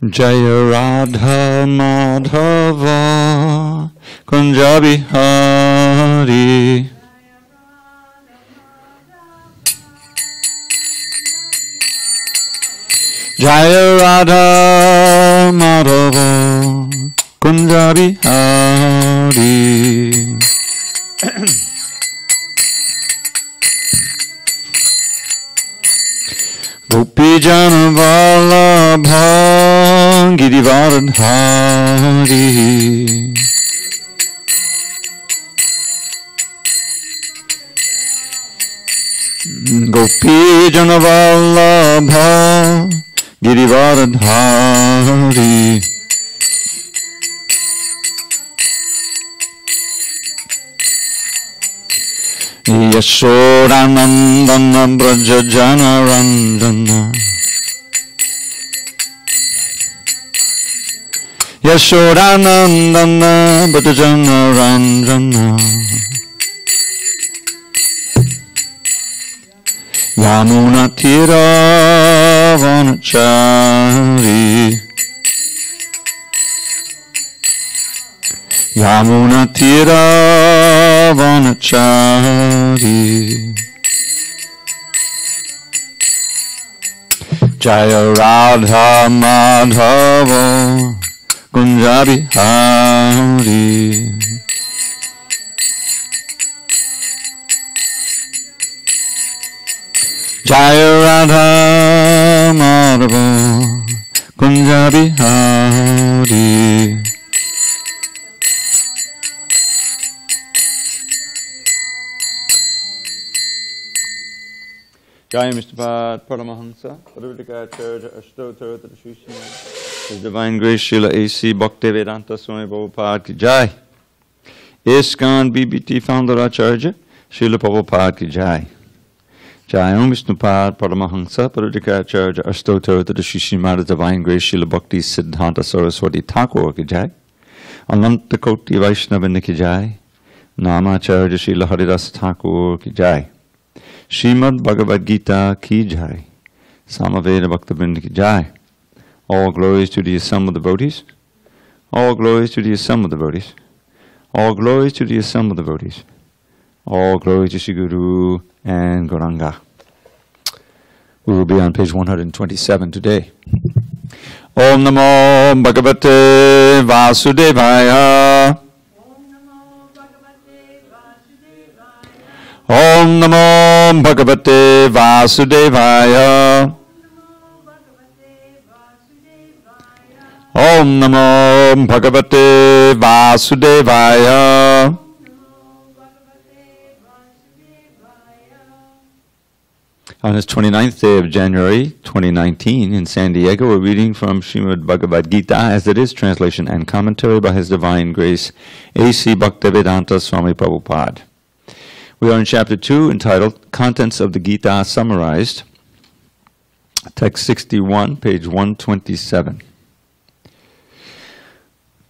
Jaya Radha Madhava Kunja Bihari Jaya Radha Madhava Kunja Bihari Gopi Jana Vallabha Girivardhari Gopi Jana Vallabha Girivardhari Yashodanandana Braja Janarandana Yashodanandana Braja Janarandana Yamuna Tira Vanachari Yamuna Tira Vanachari Jaya Radha Madhava Kunja Bihari Jaya Radha Madhava Kunja Bihari Jai Mr. Paramahansa, Dravida Prabhu, His Divine Grace Srila A.C. Bhaktivedanta Swami Prabhupada ki Jai. ISKCON BBT Founder Acharya Srila Prabhupada ki Jai. Jai Om Vishnupad Paramahansa, Parudikacharya Ashtottara Srimad Divine Grace Srila Bhakti Siddhanta Saraswati Thakur ki Jai. Ananta Koti Vaishnava ki Jai. Namacharya Srila Haridas Thakur ki Jai. Srimad Bhagavad Gita ki Jai. Samaveda Bhaktivinoda ki Jai. All glories to the assembled devotees. All glories to the assembled devotees. All glories to the assembled devotees. All glories to Shri Guru and Gauranga. We will be on page 127 today. Om Namo Bhagavate Vasudevaya. Om Namo Bhagavate Vasudevaya. Om Namo Bhagavate Vasudevaya. On this 29th day of January 2019 in SanDiego, we're reading from Srimad Bhagavad Gita as it is, translation and commentary by His Divine Grace A.C. Bhaktivedanta Swami Prabhupada. We are in chapter 2 entitled Contents of the Gita Summarized, text 61, page 127.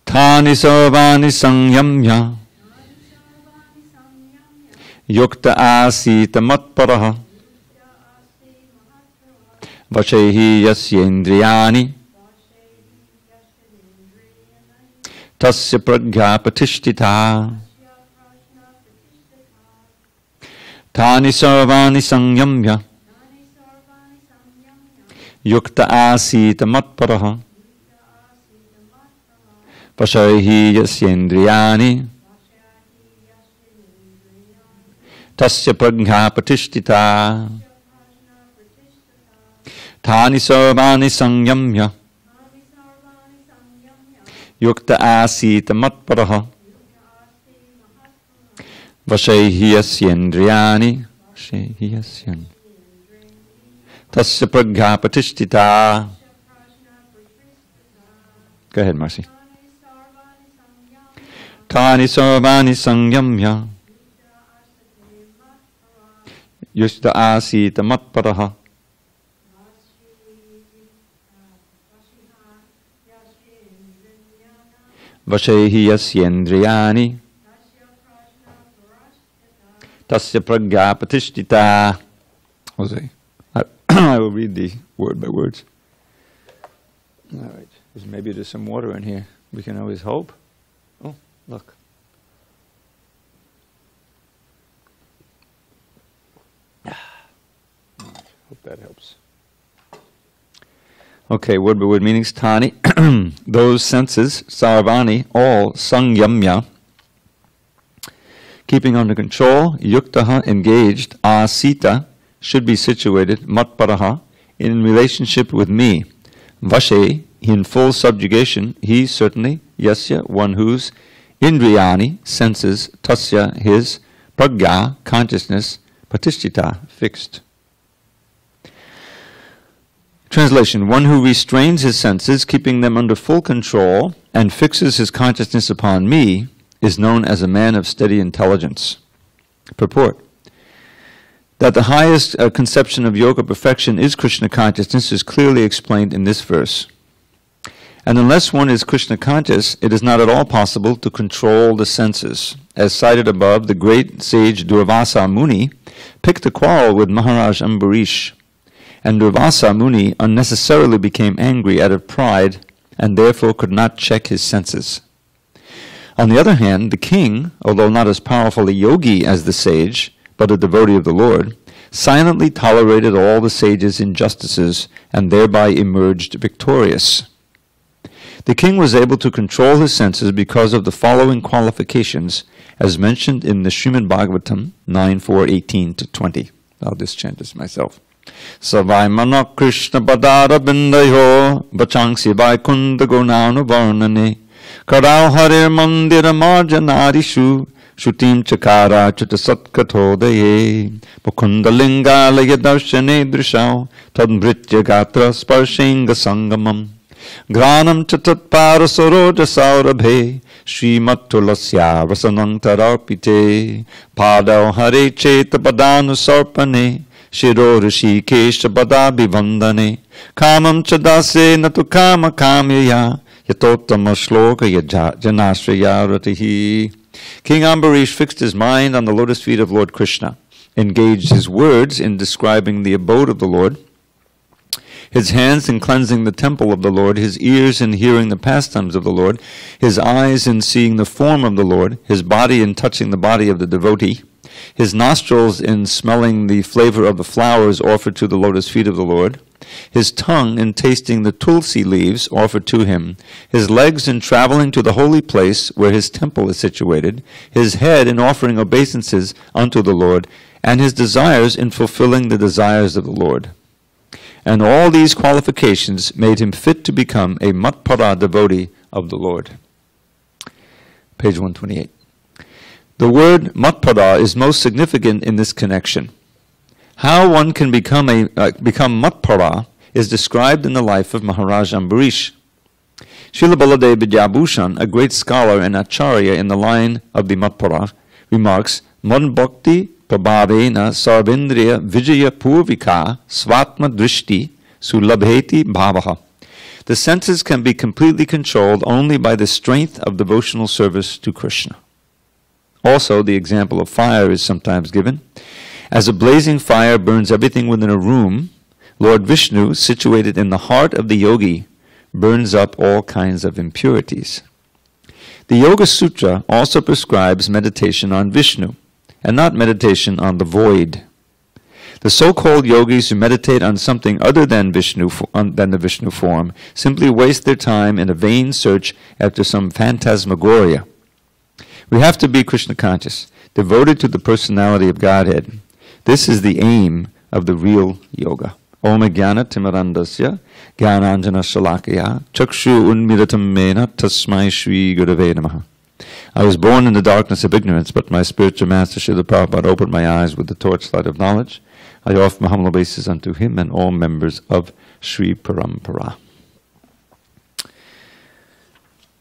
Tani sarvani samyamya yukta asita matparaha Vachehi yasyendriyani tasya pragya patishtita Tani sarvani samyamya yukta asita matparaha Vachehi yasyendriyani tasya pragya patishtita Tani sarvani samyamya yukta asita matparaha Vachehi yasyendriyani tasya pragya patishtita. Go ahead, Marcy. Tani sarvani samyamya yukta asita matparaha Vachehi yasyendriyani tasya pragya patishtita. I will read the word by words. All right. Maybe there's some water in here. We can always hope. Oh, look. Hope that helps. Okay, word by word meanings. Tani, those senses, sarvani, all, sangyamya, keeping under control, yuktaha, engaged, asita, should be situated, matparaha, in relationship with me, vashe, in full subjugation, he certainly, yasya, one whose, indriyani, senses, tasya, his, pragya, consciousness, patisthita, fixed. Translation, one who restrains his senses, keeping them under full control, and fixes his consciousness upon me, is known as a man of steady intelligence. Purport, that the highest conception of yoga perfection is Krishna consciousness is clearly explained in this verse. And unless one is Krishna conscious, it is not at all possible to control the senses. As cited above, the great sage Durvasa Muni picked a quarrel with Maharaj Ambarish, and Durvasa Muni unnecessarily became angry out of pride and therefore could not check his senses. On the other hand, the king, although not as powerful a yogi as the sage, but a devotee of the Lord, silently tolerated all the sage's injustices and thereby emerged victorious. The king was able to control his senses because of the following qualifications as mentioned in the Srimad Bhagavatam 9:4-18-20. I'll just chant this myself. Savai Manak Krishna Padara Bindayo Bachangsi Vaikunda Gunanu Varnane Karau Hare Mandira Marjanarishu Shutim Chakara Chuta Satkathodaye Mukunda Lingalaya Darshane Drishau Tadmritya Gatra Sparshinga Sangamam Granam Chatat Parasoroja Saurabhe Srimat Tulasya Rasanang Tarapite Padau Hare Cheta Padanu Sarpane Shiro Rishi Kesha Badabi Vandane Kamam Chadase Natu Kama Kamyaya Yatotama Shloka Janashraya Ratihi. King Ambarish fixed his mind on the lotus feet of Lord Krishna, engaged his words in describing the abode of the Lord, his hands in cleansing the temple of the Lord, his ears in hearing the pastimes of the Lord, his eyes in seeing the form of the Lord, his body in touching the body of the devotee, his nostrils in smelling the flavor of the flowers offered to the lotus feet of the Lord, his tongue in tasting the tulsi leaves offered to him, his legs in traveling to the holy place where his temple is situated, his head in offering obeisances unto the Lord, and his desires in fulfilling the desires of the Lord. And all these qualifications made him fit to become a matpara devotee of the Lord. Page 128. The word matpada is most significant in this connection. How one can become matpada is described in the life of Maharaj Ambarish. Srila Baladev Vidyabhushan, a great scholar and acharya in the line of the matpada, remarks, Man bhakti prabhavena sarvendriya vijaya purvika svatma drishti sulabheti bhavaha. The senses can be completely controlled only by the strength of devotional service to Krishna. Also, the example of fire is sometimes given. As a blazing fire burns everything within a room, Lord Vishnu, situated in the heart of the yogi, burns up all kinds of impurities. The Yoga Sutra also prescribes meditation on Vishnu, and not meditation on the void. The so-called yogis who meditate on something other than the Vishnu form simply waste their time in a vain search after some phantasmagoria. We have to be Krishna conscious, devoted to the personality of Godhead. This is the aim of the real yoga. Om Jnana Timarandasya Jnananjana Shalakaya Chakshu Unmiratam Mena Tasmai Shri Gurave Namaha. I was born in the darkness of ignorance, but my spiritual master Srila Prabhupada opened my eyes with the torchlight of knowledge. I offer my humble obeisances unto him and all members of Sri Parampara.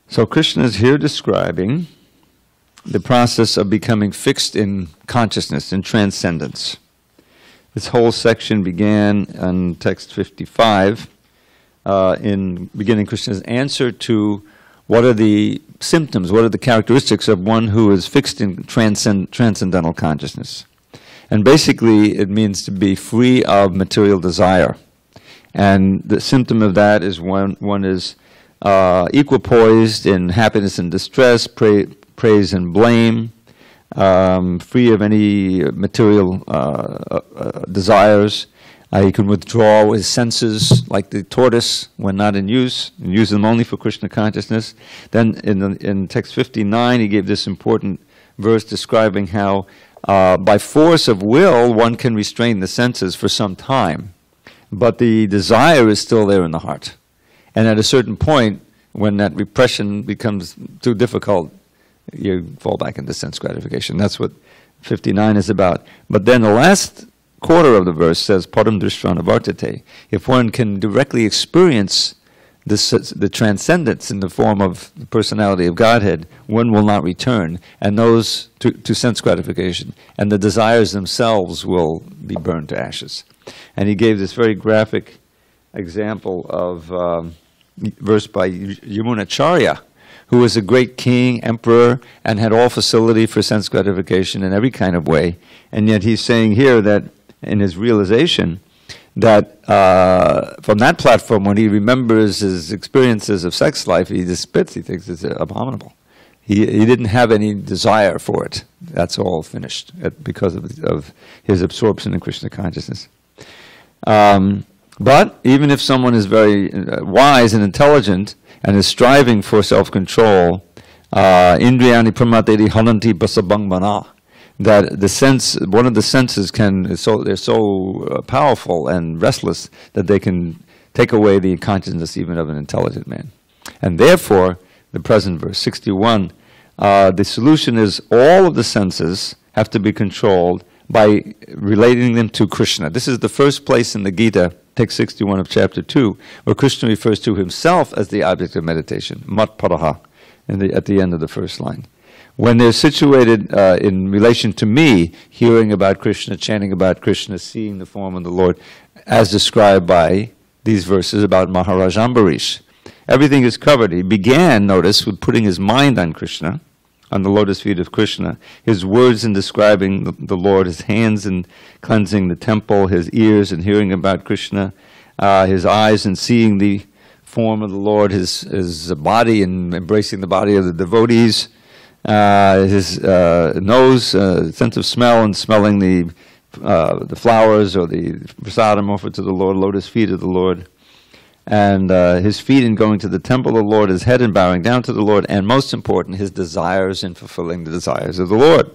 So Krishna is here describing the process of becoming fixed in consciousness, in transcendence. This whole section began on text 55, in beginning Krishna's answer to what are the symptoms, what are the characteristics of one who is fixed in transcendental consciousness. And basically it means to be free of material desire. And the symptom of that is when one is equipoised in happiness and distress, praise and blame, free of any material desires. He can withdraw his senses like the tortoise when not in use, and use them only for Krishna consciousness. Then in text 59, he gave this important verse describing how by force of will one can restrain the senses for some time, but the desire is still there in the heart. And at a certain point, when that repression becomes too difficult, you fall back into sense gratification. That's what 59 is about. But then the last quarter of the verse says, Param Drishrana Vartate. If one can directly experience the transcendence in the form of the personality of Godhead, one will not return, and those to sense gratification, and the desires themselves will be burned to ashes. And he gave this very graphic example of verse by Yamunacharya, who was a great king, emperor, and had all facility for sense gratification in every kind of way. And yet he's saying here that in his realization that from that platform, when he remembers his experiences of sex life, he just spits. He thinks it's abominable. He didn't have any desire for it. That's all finished because of his absorption in Krishna consciousness. But even if someone is very wise and intelligent and is striving for self-control, indriyani pramateri halanti basabangmana, that the sense, one of the senses they're so powerful and restless that they can take away the consciousness even of an intelligent man. And therefore, the present verse, 61, the solution is all of the senses have to be controlled by relating them to Krishna. This is the first place in the Gita, text 61 of chapter 2, where Krishna refers to himself as the object of meditation, mat paraha, at the end of the first line. When they're situated in relation to me, hearing about Krishna, chanting about Krishna, seeing the form of the Lord, as described by these verses about Maharaj Ambarish, everything is covered. He began, notice, with putting his mind on Krishna, on the lotus feet of Krishna, his words in describing the Lord, his hands in cleansing the temple, his ears in hearing about Krishna, his eyes in seeing the form of the Lord, his body in embracing the body of the devotees, his nose, sense of smell, and smelling the flowers or the prasadam offered to the Lord, lotus feet of the Lord, and his feet in going to the temple of the Lord, his head in bowing down to the Lord, and most important, his desires in fulfilling the desires of the Lord.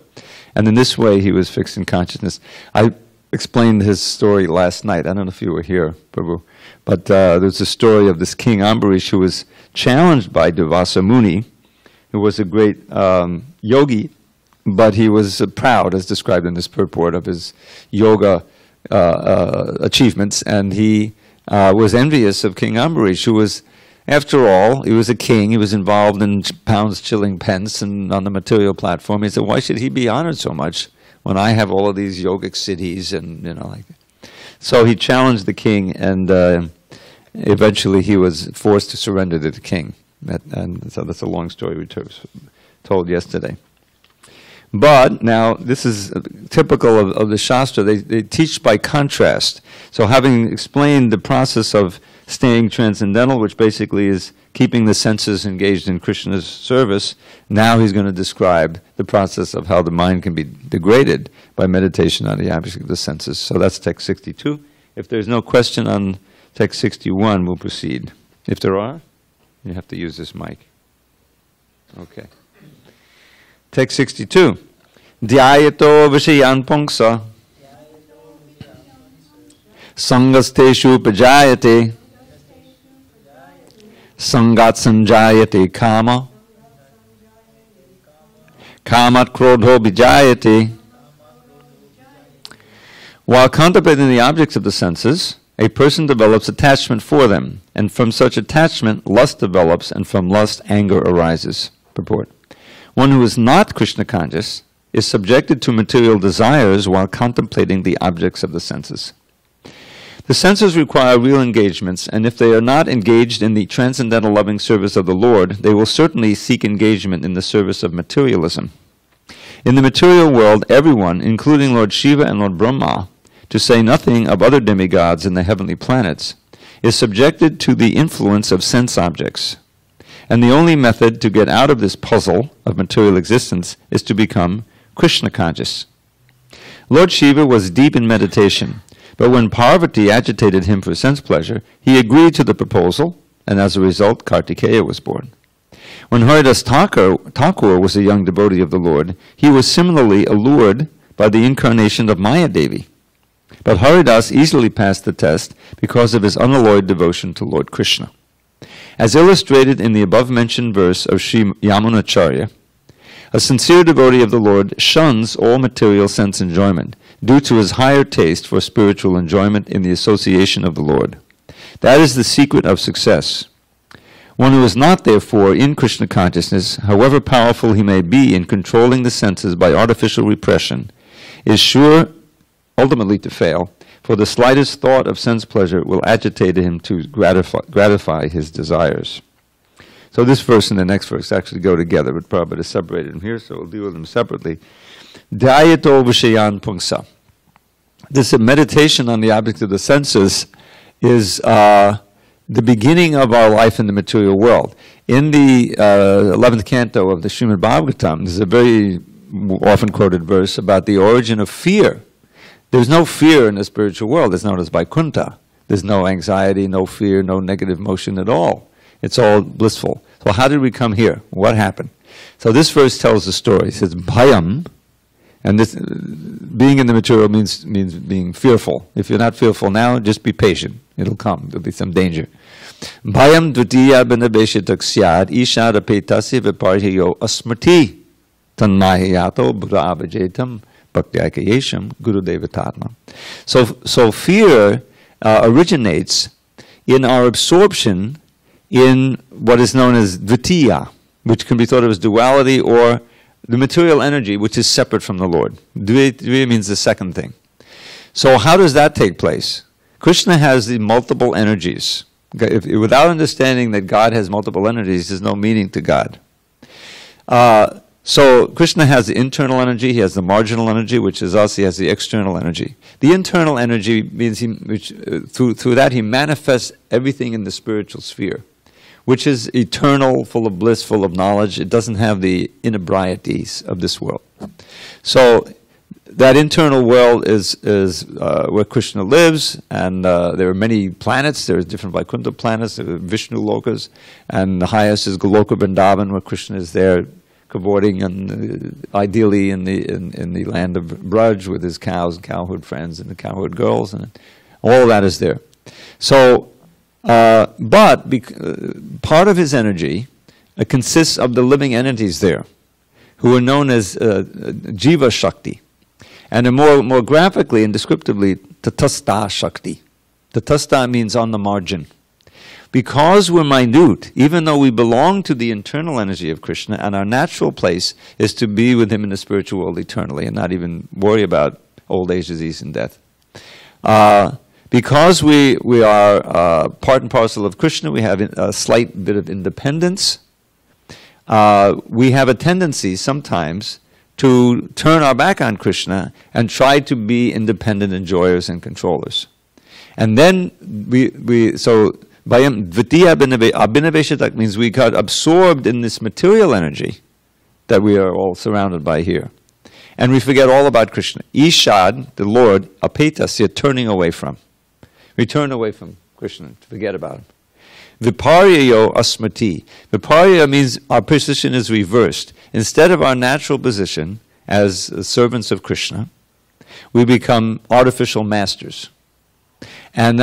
And in this way, he was fixed in consciousness. I explained his story last night. I don't know if you were here, Prabhu, but there's a story of this king Ambarish who was challenged by Durvasa Muni, who was a great yogi, but he was proud, as described in this purport, of his yoga achievements, and he was envious of King Ambarish, who was, after all, he was a king, he was involved in pounds, shilling, pence, and on the material platform. He said, why should he be honored so much when I have all of these yogic siddhis and, like that? So he challenged the king, and eventually he was forced to surrender to the king. And so that's a long story we told yesterday. But now, this is typical of the Shastra. They teach by contrast. So having explained the process of staying transcendental, which basically is keeping the senses engaged in Krishna's service, now he's going to describe the process of how the mind can be degraded by meditation on the object of the senses. So that's text 62. If there's no question on text 61, we'll proceed. If there are, you have to use this mic. Okay. Text 62. Dhyayato vishayan pungsa sangasteshu pajayate sangat sanjayate kama kamat krodho bijayate. While contemplating the objects of the senses, a person develops attachment for them, and from such attachment, lust develops, and from lust, anger arises. Purport. One who is not Krishna conscious is subjected to material desires while contemplating the objects of the senses. The senses require real engagements, and if they are not engaged in the transcendental loving service of the Lord, they will certainly seek engagement in the service of materialism. In the material world, everyone, including Lord Shiva and Lord Brahma, to say nothing of other demigods in the heavenly planets, is subjected to the influence of sense objects. And the only method to get out of this puzzle of material existence is to become Krishna conscious. Lord Shiva was deep in meditation, but when Parvati agitated him for sense pleasure, he agreed to the proposal, and as a result, Kartikeya was born. When Haridas Thakur was a young devotee of the Lord, he was similarly allured by the incarnation of Maya Devi. But Haridas easily passed the test because of his unalloyed devotion to Lord Krishna. As illustrated in the above-mentioned verse of Sri Yamunacharya, a sincere devotee of the Lord shuns all material sense enjoyment due to his higher taste for spiritual enjoyment in the association of the Lord. That is the secret of success. One who is not, therefore, in Krishna consciousness, however powerful he may be in controlling the senses by artificial repression, is sure ultimately to fail, for the slightest thought of sense pleasure will agitate him to gratify his desires. So this verse and the next verse actually go together, but Prabhupada has separated them here, so we'll deal with them separately. Dhyayato vishayan pungsa. This meditation on the object of the senses is the beginning of our life in the material world. In the 11th canto of the Srimad Bhagavatam, there's a very often quoted verse about the origin of fear. There's no fear in the spiritual world. It's known as Vaikuntha. There's no anxiety, no fear, no negative motion at all. It's all blissful. So how did we come here? What happened? So this verse tells the story. It says, bhayam, and this, being in the material means being fearful. If you're not fearful now, just be patient. It'll come. There'll be some danger. Bhayam dvitiya binabeshitak syad ishad apetasya viparhiyo asmrti tanmahiyato buddha avajetam bhaktyakayesham gurudevatatma. So fear originates in our absorption in what is known as dvitiya, which can be thought of as duality or the material energy which is separate from the Lord. Dvitiya means the second thing. So how does that take place? Krishna has the multiple energies. Without understanding that God has multiple energies, there's no meaning to God. So Krishna has the internal energy, he has the marginal energy, which is us, he has the external energy. The internal energy means through that he manifests everything in the spiritual sphere, which is eternal, full of bliss, full of knowledge. It doesn't have the inebrieties of this world. So that internal world is where Krishna lives, and there are many planets. There are different Vaikuntha planets, there are Vishnu Lokas, and the highest is Goloka Vrindavan, where Krishna is there cavorting, and ideally in the land of Braj with his cows and cowherd friends and the cowherd girls, and all of that is there. So, but part of his energy consists of the living entities there, who are known as Jiva Shakti. And more graphically and descriptively, Tatastha Shakti. Tatastha means on the margin. Because we're minute, even though we belong to the internal energy of Krishna, and our natural place is to be with him in the spiritual world eternally and not even worry about old age, disease, and death. Because we are part and parcel of Krishna, we have a slight bit of independence. We have a tendency sometimes to turn our back on Krishna and try to be independent enjoyers and controllers. And then so Bhayam Dvitiya Abhinaveshatak means we got absorbed in this material energy that we are all surrounded by here. And we forget all about Krishna. Ishad, the Lord, apetasya, turning away from. We turn away from Krishna, to forget about him. Viparyayo asmati. Viparya means our position is reversed. Instead of our natural position as servants of Krishna, we become artificial masters. And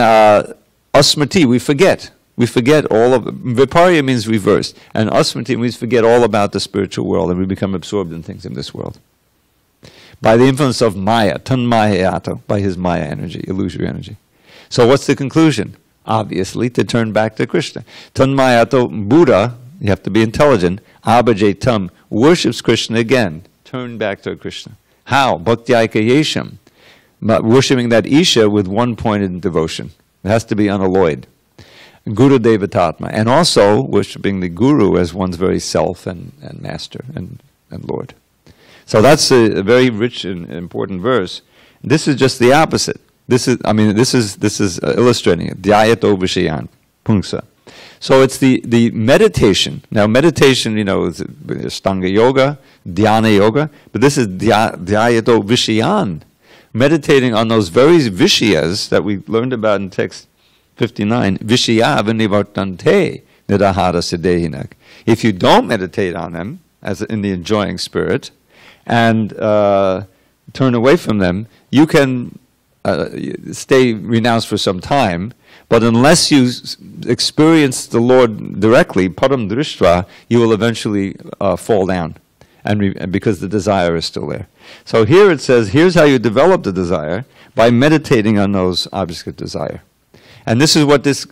asmati, we forget. We forget all of Viparya means reversed. And asmati means forget all about the spiritual world, and we become absorbed in things in this world. By the influence of Maya, tanmahayato, by his Maya energy, illusory energy. So what's the conclusion? Obviously, to turn back to Krishna. Tanmayato, Buddha, you have to be intelligent, abhajetam, worships Krishna again. Turn back to Krishna. How? Bhaktyakayesham, worshipping that Isha with one-pointed devotion. It has to be unalloyed. Guru Devatatma, and also worshipping the Guru as one's very self and master and Lord. So that's a very rich and important verse. This is just the opposite. This is illustrating it. Dhyayato vishayan pungsa. So it's the meditation. Now meditation, is Ashtanga yoga, dhyana yoga, but this is dhyayato vishayan, meditating on those very vishayas that we learned about in text 59, vishaya vinivartante nidahara siddhehinak. If you don't meditate on them, as in the enjoying spirit, and turn away from them, you can stay renounced for some time, but unless you experience the Lord directly, param drishtra, you will eventually fall down, and because the desire is still there. So here it says, here's how you develop the desire, by meditating on those objects of desire. And this is what this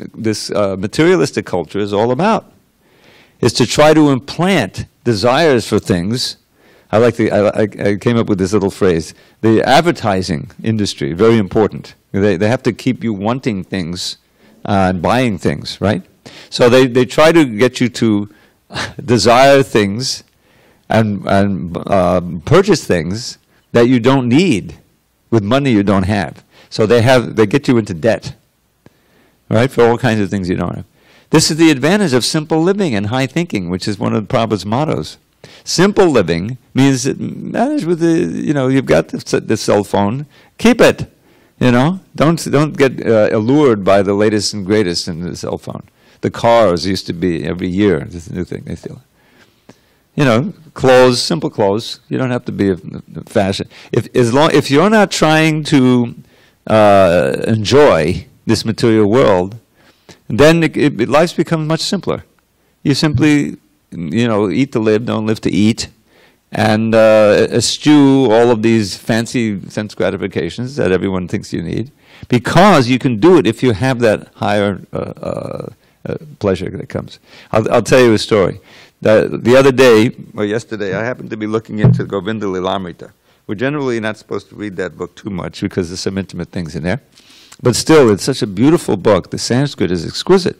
materialistic culture is all about, is to try to implant desires for things. I came up with this little phrase, the advertising industry, very important. They have to keep you wanting things and buying things, right? So they try to get you to desire things and purchase things that you don't need with money you don't have. So they get you into debt, right, for all kinds of things you don't have. This is the advantage of simple living and high thinking, which is one of Prabhupada's mottos. Simple living means that manage with you've got the cell phone, keep it. Don't get allured by the latest and greatest in the cell phone. The cars used to be every year. This is a new thing they steal. Clothes, simple clothes. You don't have to be a fashion. If you're not trying to enjoy this material world, then life becomes much simpler. You simply, eat to live, don't live to eat, and eschew all of these fancy sense gratifications that everyone thinks you need, because you can do it if you have that higher pleasure that comes. I'll tell you a story. The other day, or yesterday, I happened to be looking into Govinda Lilamrita. We're generally not supposed to read that book too much because there's some intimate things in there. But still, it's such a beautiful book. The Sanskrit is exquisite.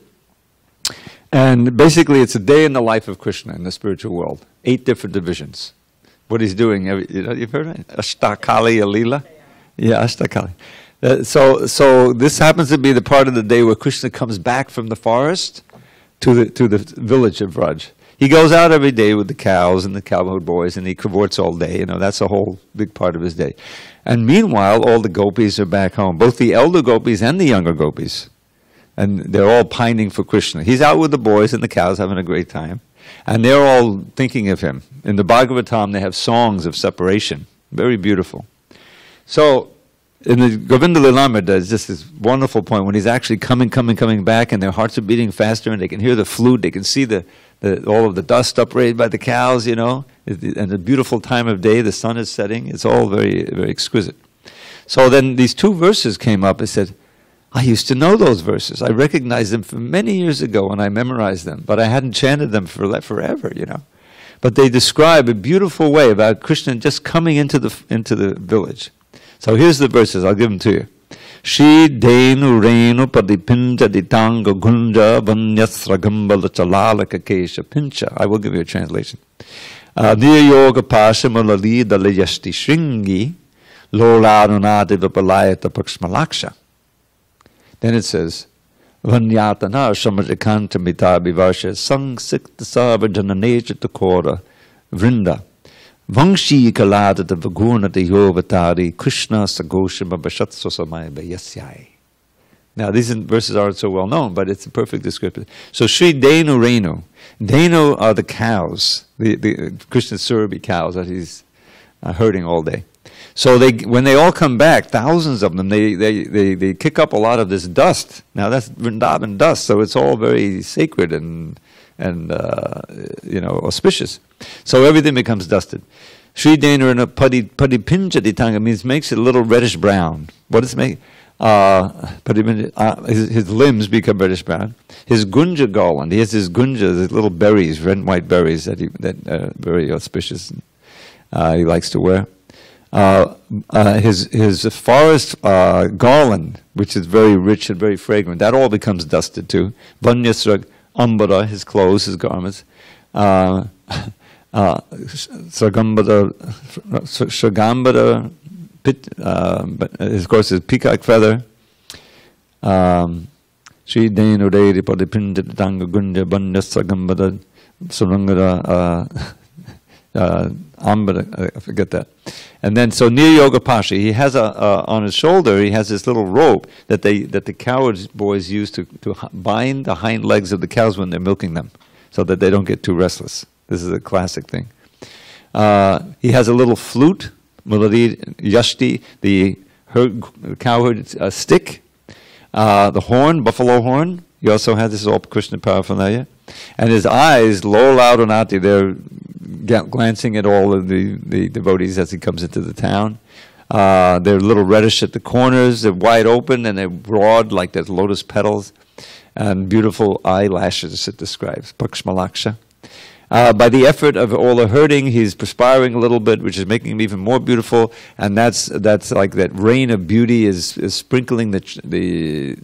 And basically, it's a day in the life of Krishna in the spiritual world. 8 different divisions. What he's doing, you've heard of it? Ashtakali Alila? Yeah, Ashtakali. So this happens to be the part of the day where Krishna comes back from the forest to the village of Vraj. He goes out every day with the cows and the cowherd boys, and he cavorts all day. That's a whole big part of his day. And meanwhile, all the gopis are back home, both the elder gopis and the younger gopis. And they're all pining for Krishna. He's out with the boys and the cows having a great time. And they're all thinking of him. In the Bhagavatam, they have songs of separation. Very beautiful. So, in the Govinda Lilamrita, there's just this wonderful point when he's actually coming back, and their hearts are beating faster, and they can hear the flute, they can see all of the dust upraised by the cows, and a beautiful time of day, the sun is setting. It's all very, very exquisite. So then these 2 verses came up. I said, I used to know those verses. I recognized them from many years ago, and I memorized them, but I hadn't chanted them for forever, But they describe a beautiful way about Krishna just coming into the village. So here's the verses. I'll give them to you. Shri Denu Renu Padipinja Ditanga Gunja Vanyasragambala Chalalaka Kesha Pincha. I will give you a translation. Niya Yoga Pashamalali Dalayashti Shringi Lolarunadi Vipalayata Paksmalaksha. Then it says, Vanyatana Samajakanta Mita Bivasha Sang Sikta Savajana Nature Takora Vrinda. Vangshi Kalada the Vaguna de Yovatari Krishna Sagoshima Bashatso Samaya Bayasyai. Now these verses aren't so well known, but it's a perfect description. So Sri Denu Renu. Denu are the cows, the Krishna Surabhi cows that he's herding all day. So when they all come back, thousands of them, they kick up a lot of this dust. Now that's Vrindavan dust, so it's all very sacred and auspicious. So everything becomes dusted. Sri Denu and a padipinja ditanga means makes it a little reddish brown. What does it make? His limbs become reddish brown. His gunja garland, he has his gunja, his little berries, red and white berries that are very auspicious. He likes to wear. His forest garland, which is very rich and very fragrant, that all becomes dusted too. Vanyasrag ambara, his clothes, his garments. Sagambara but of course his peacock feather. Sri Deno Deiri Padipinda Tanga Gunda Banda Sagambada Surangada Ambada, I forget that. And then, so near Yoga Pasha, he has on his shoulder, he has this little rope that the coward boys use to bind the hind legs of the cows when they're milking them, so that they don't get too restless. This is a classic thing. He has a little flute, Mulari Yashti, the cowherd stick, the horn, buffalo horn. He also has, this is all Krishna paraphernalia. And his eyes, low, loud, and out, they're glancing at all of the devotees as he comes into the town. They're a little reddish at the corners, they're wide open, and they're broad like there's lotus petals, and beautiful eyelashes, it describes, Pakshmalaksha. By the effort of all the herding, he's perspiring a little bit, which is making him even more beautiful, and that's like that rain of beauty is sprinkling the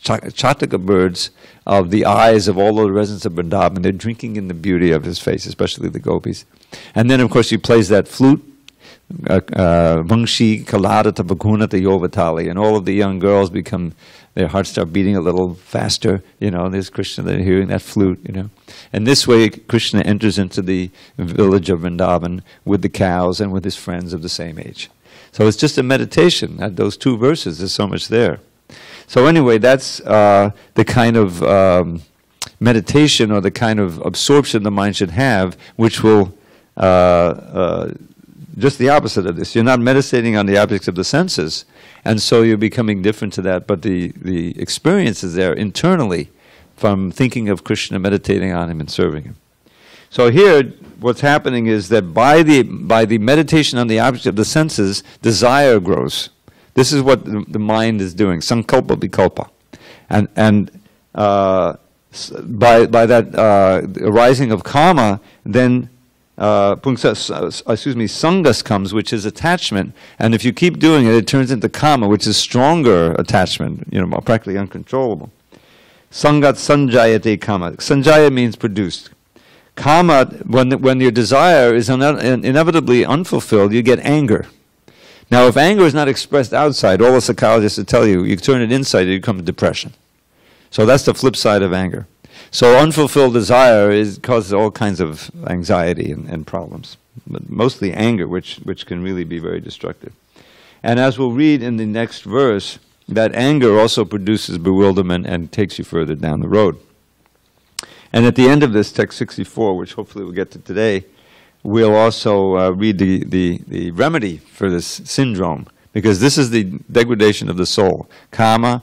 Chataka birds of the eyes of all the residents of Vrindavan. They're drinking in the beauty of his face, especially the gopis. And then, of course, he plays that flute, Vangshi Kalada Tabagunata Yovatali, and all of the young girls become, their hearts start beating a little faster. You know, there's Krishna, they're hearing that flute, you know. And this way, Krishna enters into the village of Vrindavan with the cows and with his friends of the same age. So it's just a meditation. At those two verses, there's so much there. So anyway, that's the kind of meditation or the kind of absorption the mind should have, which will, just the opposite of this. You're not meditating on the objects of the senses, and so you're becoming different to that, but the experience is there internally from thinking of Krishna, meditating on him and serving him. So here, what's happening is that by the meditation on the objects of the senses, desire grows. This is what the mind is doing, sankalpa vikalpa. And by that arising of karma, then sangas comes, which is attachment. And if you keep doing it, it turns into kama, which is stronger attachment, you know, practically uncontrollable. Sangat sanjayate kama. Sanjaya means produced. Kama, when your desire is inevitably unfulfilled, you get anger. Now, if anger is not expressed outside, all the psychologists will tell you, you turn it inside, it becomes depression. So that's the flip side of anger. So unfulfilled desire causes all kinds of anxiety and problems, but mostly anger, which can really be very destructive. And as we'll read in the next verse, that anger also produces bewilderment and takes you further down the road. And at the end of this, text 64, which hopefully we'll get to today, we'll also read the remedy for this syndrome, because this is the degradation of the soul. Kama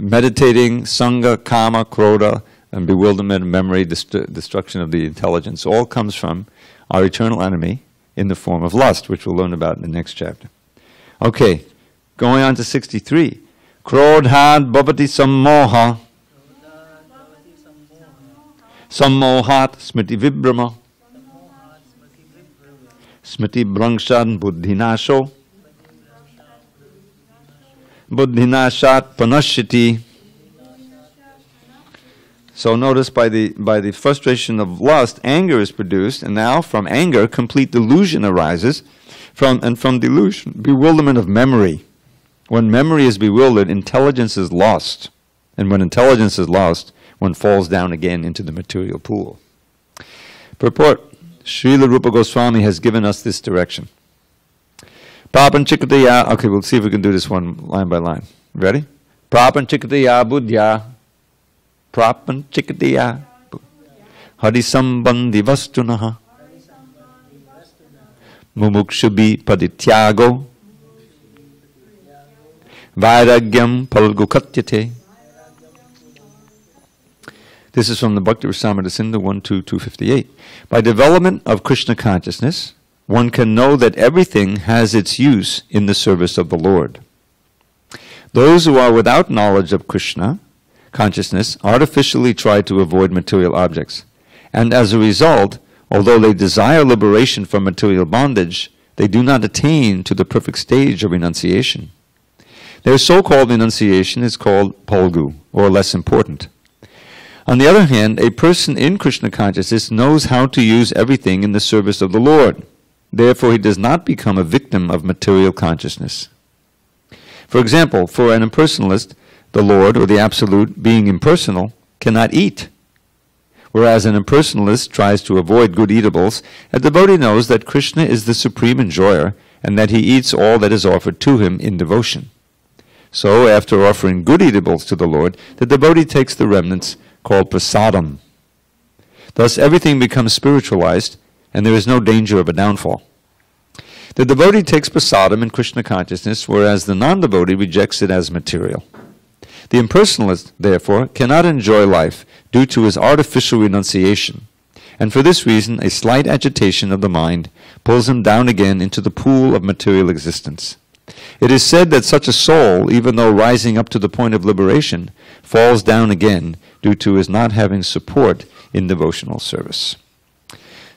meditating, sanga, kama, krodha, and bewilderment, memory, destruction of the intelligence, all comes from our eternal enemy in the form of lust, which we'll learn about in the next chapter. Okay, going on to 63. Krodhad bhavati sammoha. Sammohat smriti vibrama. Smriti brangshan buddhinasho. Buddhinashat panashiti. So notice by the frustration of lust, anger is produced, and now from anger, complete delusion arises, from delusion, bewilderment of memory. When memory is bewildered, intelligence is lost. And when intelligence is lost, one falls down again into the material pool. Purport. Srila Rupa Goswami has given us this direction. Prapanchikataya, okay, we'll see if we can do this one line by line. Ready? Prapanchikataya buddhya. Prapanchikataya harisambandhi vastunaha. Mumukshubi padityago. Vairagyam palgukatyate. This is from the Bhakti Rasamrita Sindhu 1.2.258. By development of Krishna consciousness, one can know that everything has its use in the service of the Lord. Those who are without knowledge of Krishna consciousness artificially try to avoid material objects, and as a result, although they desire liberation from material bondage, they do not attain to the perfect stage of renunciation. Their so-called renunciation is called palgu, or less important. On the other hand, a person in Krishna consciousness knows how to use everything in the service of the Lord. Therefore, he does not become a victim of material consciousness. For example, for an impersonalist, the Lord, or the Absolute, being impersonal, cannot eat. Whereas an impersonalist tries to avoid good eatables, a devotee knows that Krishna is the supreme enjoyer and that he eats all that is offered to him in devotion. So, after offering good eatables to the Lord, the devotee takes the remnants called prasadam. Thus, everything becomes spiritualized, and there is no danger of a downfall. The devotee takes prasadam in Krishna consciousness, whereas the non-devotee rejects it as material. The impersonalist, therefore, cannot enjoy life due to his artificial renunciation, and for this reason a slight agitation of the mind pulls him down again into the pool of material existence. It is said that such a soul, even though rising up to the point of liberation, falls down again due to his not having support in devotional service.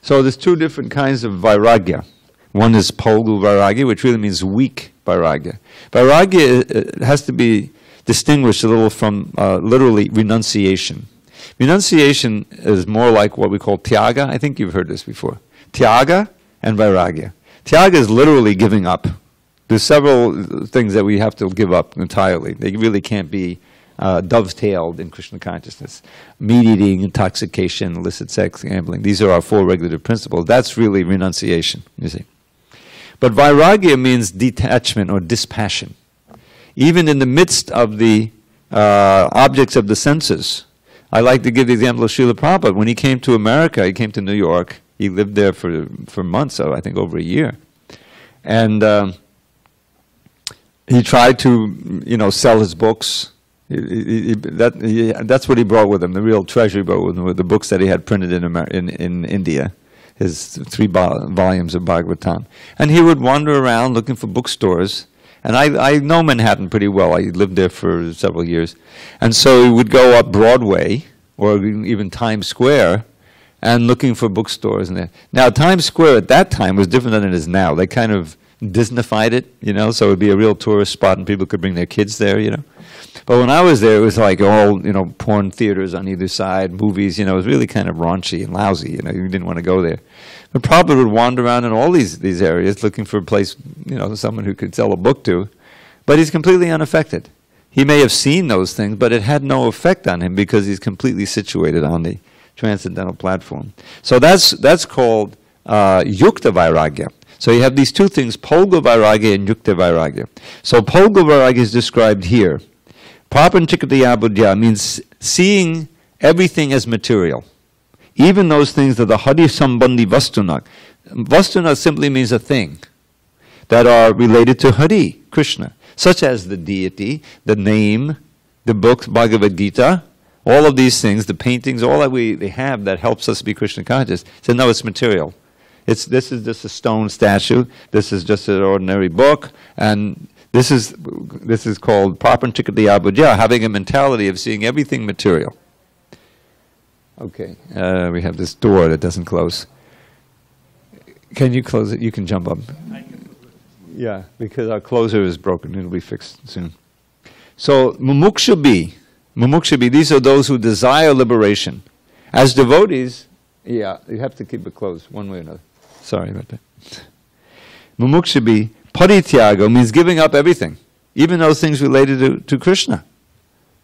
So there's two different kinds of vairagya. One is polgu vairagya, which really means weak vairagya. Vairagya has to be distinguished a little from literally renunciation. Renunciation is more like what we call tyaga. I think you've heard this before. Tyaga and vairagya. Tyaga is literally giving up. There's several things that we have to give up entirely. They really can't be dovetailed in Krishna consciousness. Meat eating, intoxication, illicit sex, gambling. These are our four regulative principles. That's really renunciation, you see. But vairagya means detachment or dispassion. Even in the midst of the objects of the senses. I like to give the example of Srila Prabhupada. When he came to America, he came to New York. He lived there for months, so I think over a year. And he tried to, sell his books. That's what he brought with him. The real treasure he brought with him were the books that he had printed in India, his 3 volumes of Bhagavatam. And he would wander around looking for bookstores. And I know Manhattan pretty well. I lived there for several years. And so he would go up Broadway, or even Times Square, and looking for bookstores. Now, Times Square at that time was different than it is now. They kind of Disneyfied it, so it would be a real tourist spot and people could bring their kids there, But when I was there, it was like all, porn theaters on either side, movies, it was really kind of raunchy and lousy, you didn't want to go there. But Prabhupada would wander around in all these areas looking for a place, someone who could sell a book to. But he's completely unaffected. He may have seen those things, but it had no effect on him because he's completely situated on the transcendental platform. So that's called yukta vairagya. So you have these two things, polga vairagya and yukta vairagya. So polga vairagya is described here. Prapanchikatayabudya means seeing everything as material. Even those things that are hari sambandhi vastuna. Vastuna simply means a thing that are related to Hari, Krishna, such as the deity, the name, the book, Bhagavad Gita, all of these things, the paintings, all that they have that helps us be Krishna conscious. So no, it's material. This is just a stone statue. This is just an ordinary book, and this is called prapanchikatayabudya, having a mentality of seeing everything material. Okay, we have this door that doesn't close. Can you close it? You can jump up. Yeah, because our closer is broken. It'll be fixed soon. So mumuksha, these are those who desire liberation. As devotees, yeah, you have to keep it closed one way or another. Sorry about that. Mumuksha parityaga means giving up everything, even those things related to Krishna,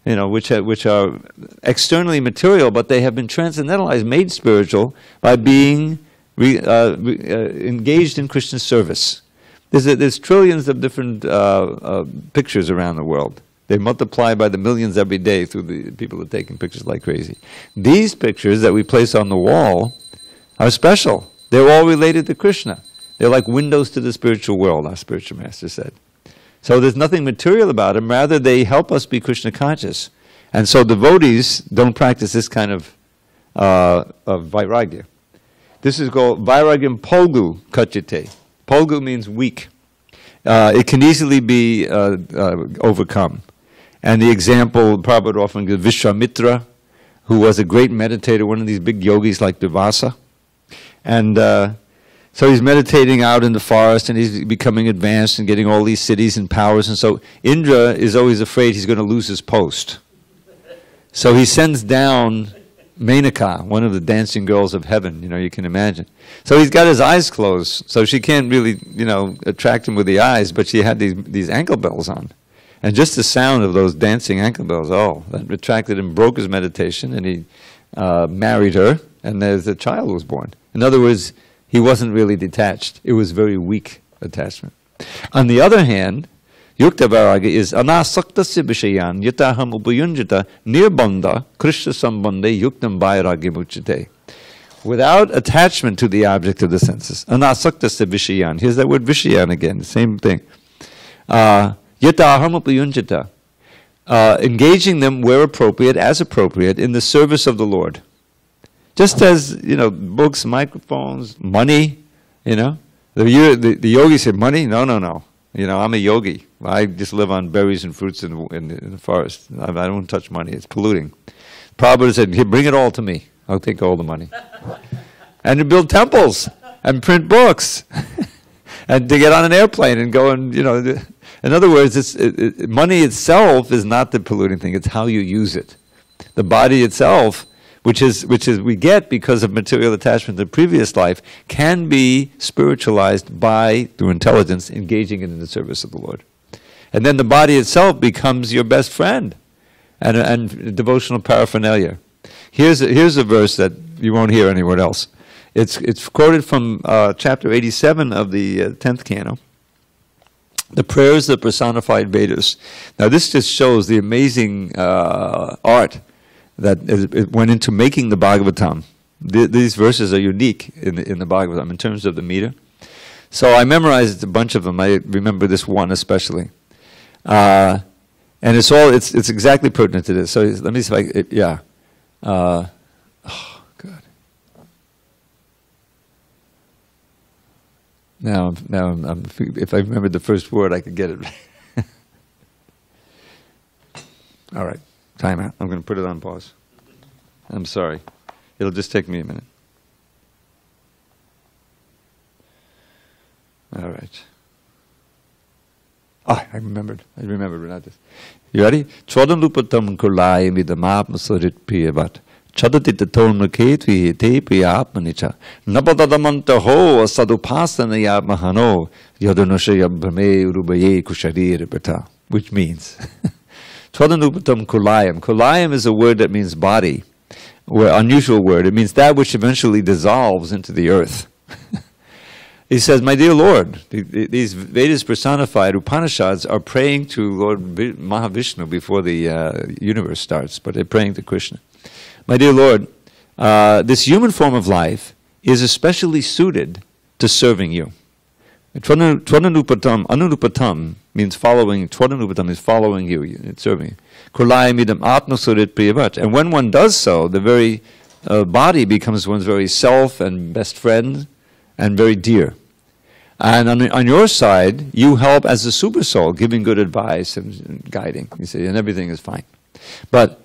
which are externally material, but they have been transcendentalized, made spiritual by being engaged in Krishna's service. There's trillions of different pictures around the world. They multiply by the millions every day through the people that are taking pictures like crazy. These pictures that we place on the wall are special. They're all related to Krishna. They're like windows to the spiritual world, our spiritual master said. So there's nothing material about them. Rather, they help us be Krishna conscious. And so devotees don't practice this kind of vairagya. This is called vairagyam polgu kachite. Polgu means weak. It can easily be overcome. And the example Prabhupada often gives, Vishwamitra, who was a great meditator, one of these big yogis like Durvasa. And so he's meditating out in the forest and he's becoming advanced and getting all these cities and powers. And so Indra is always afraid he's going to lose his post. So he sends down Menaka, one of the dancing girls of heaven, you can imagine. So he's got his eyes closed, so she can't really, attract him with the eyes, but she had these ankle bells on. And just the sound of those dancing ankle bells, that attracted him, broke his meditation, and he married her, and a child was born. In other words, he wasn't really detached. It was very weak attachment. On the other hand, Yukta Vairagya is anasaktasya vishayan yataham upayunjata nirbandha krishna sambandhe yuktam vairagya muchyate. Without attachment to the object of the senses. Anasaktasya vishayan. Here's that word vishayan again, the same thing. Yataham upayunjata. Engaging them where appropriate, as appropriate, in the service of the Lord. Just as, books, microphones, money, The yogi said, money? No. I'm a yogi. I just live on berries and fruits in the forest. I don't touch money. It's polluting. Prabhupada said, here, bring it all to me. I'll take all the money. And to build temples and print books and to get on an airplane and go and, in other words, money itself is not the polluting thing. It's how you use it. The body itself, which is we get because of material attachment to the previous life, can be spiritualized through intelligence, engaging it in the service of the Lord. And then the body itself becomes your best friend and devotional paraphernalia. Here's a verse that you won't hear anywhere else. It's quoted from chapter 87 of the 10th canto. The prayers of the personified Vedas. Now this just shows the amazing art that it went into making the Bhagavatam. These verses are unique in the Bhagavatam in terms of the meter. So I memorized a bunch of them. I remember this one especially. And it's exactly pertinent to this. So let me see if God. Now if I remembered the first word, I could get it. All right. Time out. I'm going to put it on pause. I'm sorry. It'll just take me a minute. All right. I remembered. Without this. You ready? Chodanupatam kulai midamapmasarit piyavat. Chadatit ketvi te piyapmanicha. Napadadamanta ho asadupasana yabmahano yadanusha brahme urubaye kusharir bata. Which means... Tvadanupattam kulayam. Kulayam is a word that means body, unusual word. It means that which eventually dissolves into the earth. He says, my dear Lord, these Vedas personified Upanishads are praying to Lord Mahavishnu before the universe starts, but they're praying to Krishna. My dear Lord, this human form of life is especially suited to serving you. Tvadanupattam, anunupatam means following. Tvadanupattam is following you, it's serving you. Kulayamidam atmasurit priyavat. And when one does so, the very body becomes one's very self and best friend and very dear. And on your side, you help as a super soul, giving good advice and guiding, you see, and everything is fine. But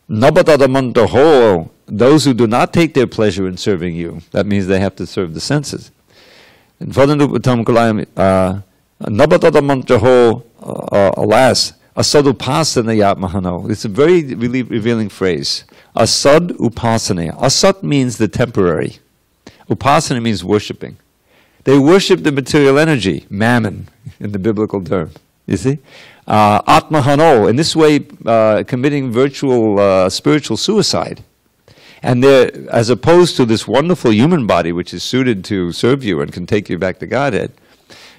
nabatadamantaho, those who do not take their pleasure in serving you, that means they have to serve the senses. Nabatadamantaho, alas, asad upasana yatmahano. It's a very revealing phrase. Asad upasana. Asad means the temporary. Upasana means worshipping. They worship the material energy, mammon, in the biblical term. You see? Atmahano, in this way committing virtual spiritual suicide. And as opposed to this wonderful human body which is suited to serve you and can take you back to Godhead,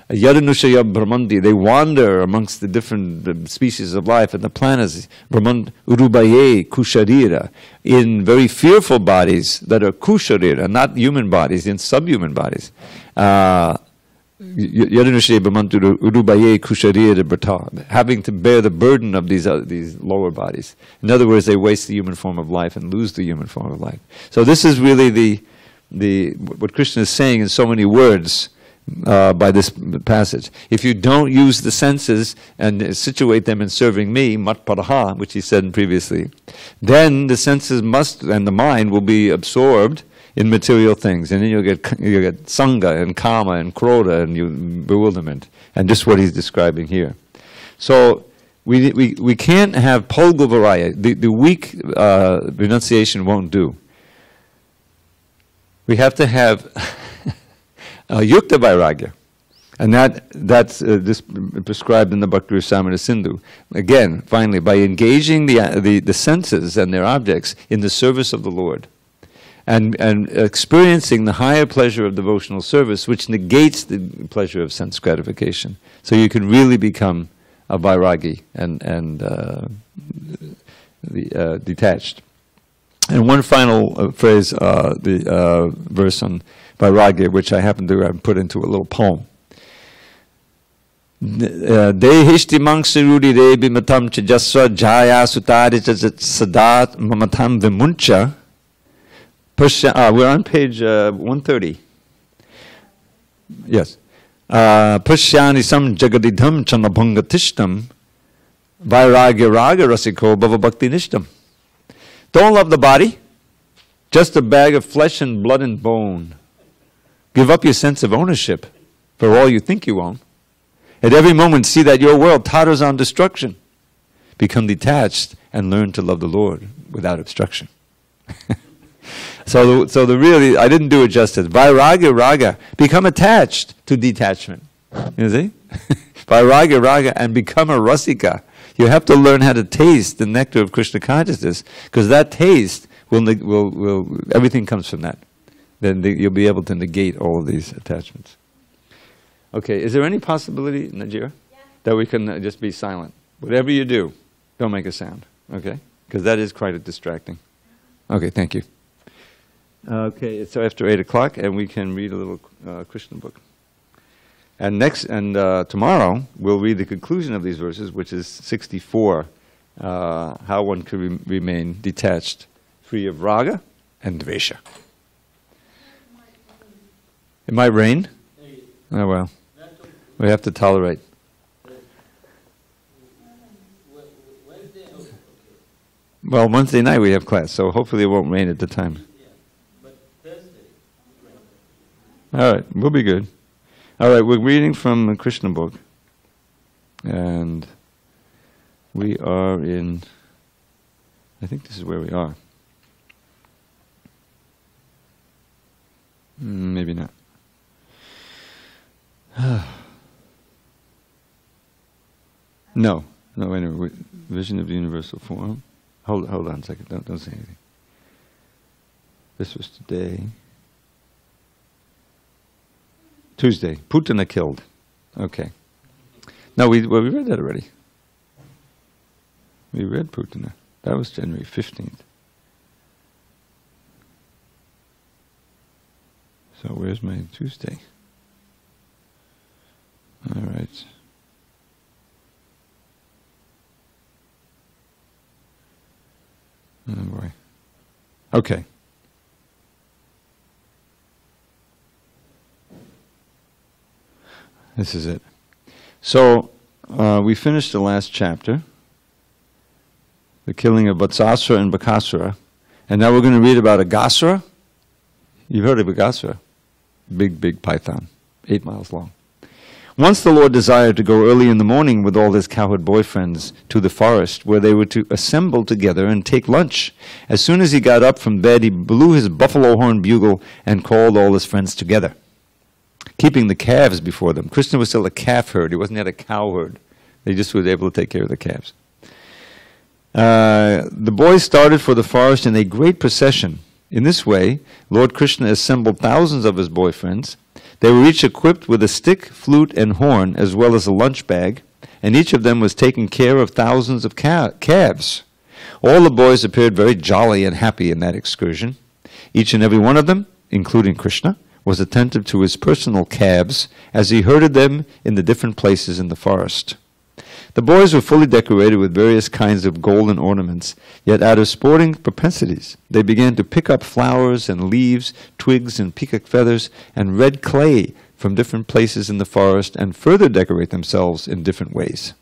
Yadanushaya Brahmandi, they wander amongst the different species of life and the planets, Brahmand Urubaye Kusharira, in very fearful bodies that are Kusharira, not human bodies, in subhuman bodies. Yadanushaya Brahmandi Urubaye Kusharira Brata, having to bear the burden of these lower bodies. In other words, they waste the human form of life and lose the human form of life. So this is really what Krishna is saying in so many words. By this passage. If you don't use the senses and situate them in serving me, matparaha, which he said previously, then the senses and the mind will be absorbed in material things, and then you'll get sangha and kama and krodha and bewilderment, and just what he's describing here. So we can't have polgavaraya. The weak renunciation won't do. we have to have yukta vairagya. And that's prescribed in the Bhakti Rasamrita Sindhu. Again, finally, by engaging the senses and their objects in the service of the Lord, and experiencing the higher pleasure of devotional service, which negates the pleasure of sense gratification. So you can really become a vairagi and detached. And one final phrase, the verse on vairagya, which I happen to put into a little poem. Dehishti mangsarudi rebi matam chajasva jaya sutari sadat mamatam vimuncha. We're on page 130. Yes. Pashyani sam jagadidham chanabhangatishtam vairagya raga rasiko bhava bhakti nishtam. Don't love the body, just a bag of flesh and blood and bone. Give up your sense of ownership for all you think you own. At every moment see that your world totters on destruction. Become detached and learn to love the Lord without obstruction. So the really, I didn't do it justice. Vairagya raga, become attached to detachment. You see? Vairagya raga, and become a rasika. You have to learn how to taste the nectar of Krishna consciousness, because that taste will everything comes from that. Then you'll be able to negate all of these attachments. Okay, is there any possibility, Najira, that we can just be silent? Whatever you do, don't make a sound, okay? Because that is quite a distracting. Okay, thank you. Okay, it's after 8 o'clock, and we can read a little Krishna book. And tomorrow, we'll read the conclusion of these verses, which is 64, how one could remain detached, free of raga and dvesha. It might rain? Oh well, we have to tolerate. Well, Wednesday night we have class, so hopefully it won't rain at the time. All right, we'll be good. All right, we're reading from the Krishna book, and we are in, I think this is where we are. Maybe not. No, wait a minute. Vision of the universal form. Hold on a second. Don't say anything. This was today. Tuesday. Putana killed. Okay. No, we read that already. We read Putana. That was January 15th. So where's my Tuesday? All right. Oh boy. Okay. This is it. So, we finished the last chapter, the killing of Vatsasura and Bakasura, and now we're going to read about Agasura. You've heard of Agasura? Big python, 8 miles long. Once the Lord desired to go early in the morning with all his cowherd boyfriends to the forest, where they were to assemble together and take lunch. As soon as he got up from bed, he blew his buffalo horn bugle and called all his friends together, keeping the calves before them. Krishna was still a calf herd. He wasn't yet a cow herd. They just were able to take care of the calves. The boys started for the forest in a great procession. In this way, Lord Krishna assembled thousands of his boyfriends. They were each equipped with a stick, flute, and horn, as well as a lunch bag, and each of them was taking care of thousands of calves. All the boys appeared very jolly and happy in that excursion. Each and every one of them, including Krishna, was attentive to his personal calves as he herded them in the different places in the forest. The boys were fully decorated with various kinds of golden ornaments, yet out of sporting propensities, they began to pick up flowers and leaves, twigs and peacock feathers, and red clay from different places in the forest, and further decorate themselves in different ways.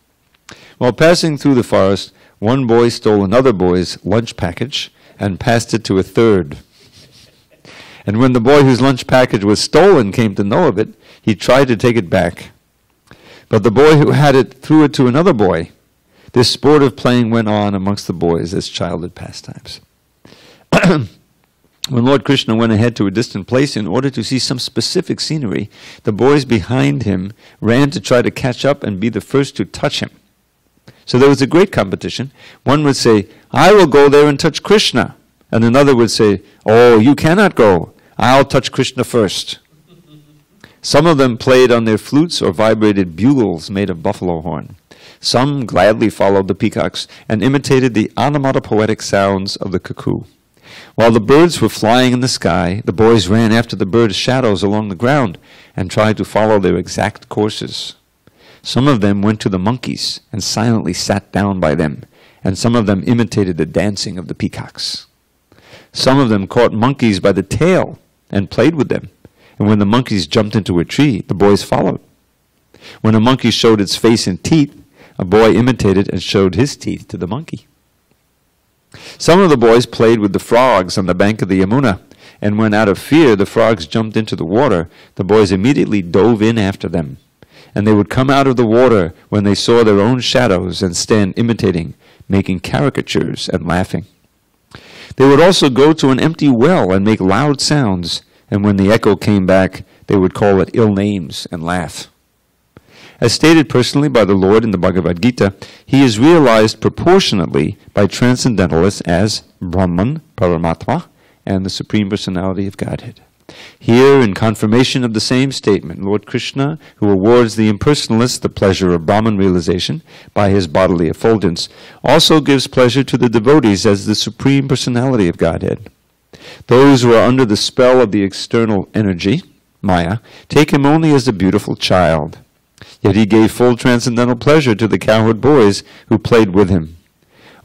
While passing through the forest, one boy stole another boy's lunch package and passed it to a third. And when the boy whose lunch package was stolen came to know of it, he tried to take it back. But the boy who had it threw it to another boy. This sport of playing went on amongst the boys as childhood pastimes. When Lord Krishna went ahead to a distant place in order to see some specific scenery, the boys behind him ran to try to catch up and be the first to touch him. So there was a great competition. One would say, "I will go there and touch Krishna." And another would say, "Oh, you cannot go. I'll touch Krishna first." Some of them played on their flutes or vibrated bugles made of buffalo horn. Some gladly followed the peacocks and imitated the onomatopoetic sounds of the cuckoo. While the birds were flying in the sky, the boys ran after the birds' shadows along the ground and tried to follow their exact courses. Some of them went to the monkeys and silently sat down by them, and some of them imitated the dancing of the peacocks. Some of them caught monkeys by the tail and played with them, and when the monkeys jumped into a tree, the boys followed. When a monkey showed its face and teeth, a boy imitated and showed his teeth to the monkey. Some of the boys played with the frogs on the bank of the Yamuna, and when out of fear the frogs jumped into the water, the boys immediately dove in after them. And they would come out of the water when they saw their own shadows and stand imitating, making caricatures and laughing. They would also go to an empty well and make loud sounds, and when the echo came back, they would call it ill names and laugh. As stated personally by the Lord in the Bhagavad Gita, he is realized proportionately by transcendentalists as Brahman, Paramatma, and the Supreme Personality of Godhead. Here, in confirmation of the same statement, Lord Krishna, who awards the impersonalists the pleasure of Brahman realization by his bodily effulgence, also gives pleasure to the devotees as the Supreme Personality of Godhead. Those who are under the spell of the external energy, Maya, take him only as a beautiful child. Yet he gave full transcendental pleasure to the cowherd boys who played with him.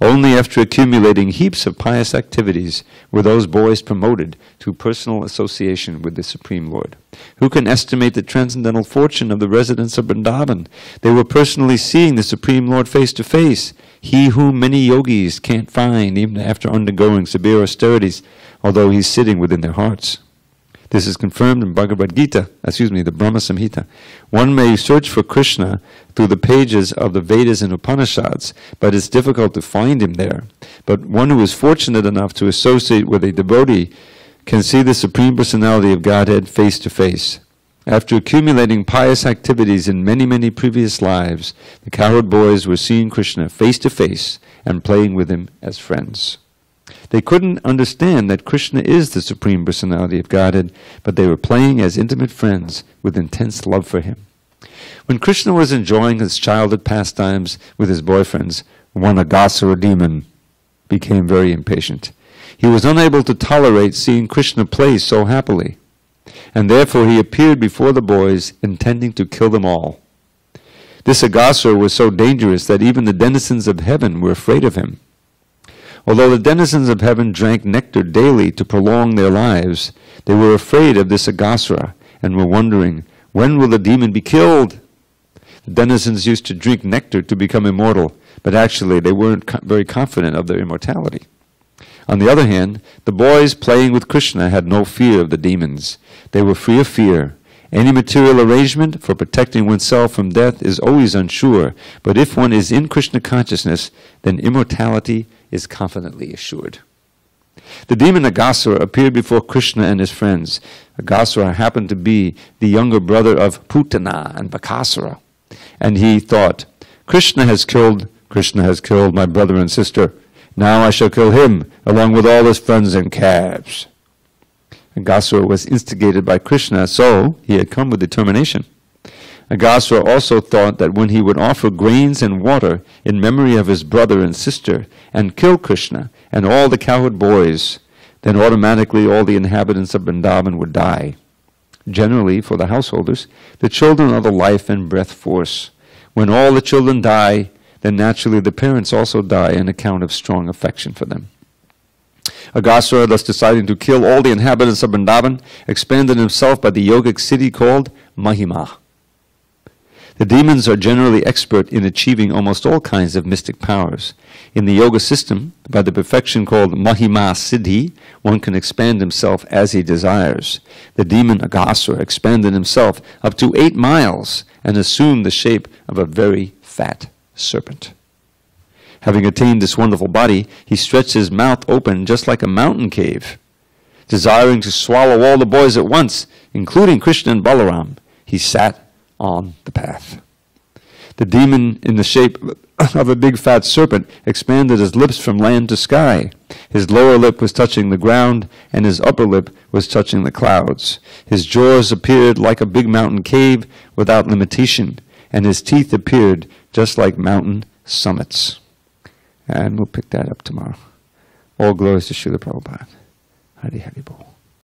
Only after accumulating heaps of pious activities were those boys promoted to personal association with the Supreme Lord. Who can estimate the transcendental fortune of the residents of Vrindavan? They were personally seeing the Supreme Lord face to face, he whom many yogis can't find even after undergoing severe austerities, although he's sitting within their hearts. This is confirmed in the Brahma Samhita. One may search for Krishna through the pages of the Vedas and Upanishads, but it's difficult to find him there. But one who is fortunate enough to associate with a devotee can see the Supreme Personality of Godhead face to face. After accumulating pious activities in many, many previous lives, the cowherd boys were seeing Krishna face to face and playing with him as friends. They couldn't understand that Krishna is the Supreme Personality of Godhead, but they were playing as intimate friends with intense love for him. When Krishna was enjoying his childhood pastimes with his boyfriends, one Aghasura demon became very impatient. He was unable to tolerate seeing Krishna play so happily, and therefore he appeared before the boys, intending to kill them all. This Aghasura was so dangerous that even the denizens of heaven were afraid of him. Although the denizens of heaven drank nectar daily to prolong their lives, they were afraid of this Aghasura and were wondering, when will the demon be killed? The denizens used to drink nectar to become immortal, but actually they weren't very confident of their immortality. On the other hand, the boys playing with Krishna had no fear of the demons. They were free of fear. Any material arrangement for protecting oneself from death is always unsure, but if one is in Krishna consciousness, then immortality is confidently assured. The demon Aghasura appeared before Krishna and his friends. Aghasura happened to be the younger brother of Putana and Bakasura, and he thought, Krishna has killed my brother and sister. Now I shall kill him, along with all his friends and calves. Aghasura was instigated by Krishna, so he had come with determination. Aghasura also thought that when he would offer grains and water in memory of his brother and sister and kill Krishna and all the cowherd boys, then automatically all the inhabitants of Vrindavan would die. Generally, for the householders, the children are the life and breath force. When all the children die, then naturally the parents also die on account of strong affection for them. Aghasura, thus deciding to kill all the inhabitants of Vrindavan, expanded himself by the yogic city called Mahima. The demons are generally expert in achieving almost all kinds of mystic powers. In the yoga system, by the perfection called Mahima Siddhi, one can expand himself as he desires. The demon Aghasura expanded himself up to 8 miles and assumed the shape of a very fat serpent. Having attained this wonderful body, he stretched his mouth open just like a mountain cave. Desiring to swallow all the boys at once, including Krishna and Balaram, he sat on the path. The demon, in the shape of a big fat serpent, expanded his lips from land to sky. His lower lip was touching the ground, and his upper lip was touching the clouds. His jaws appeared like a big mountain cave without limitation, and his teeth appeared just like mountain summits. And we'll pick that up tomorrow. All glories to Srila Prabhupada. Hari Hari Bol.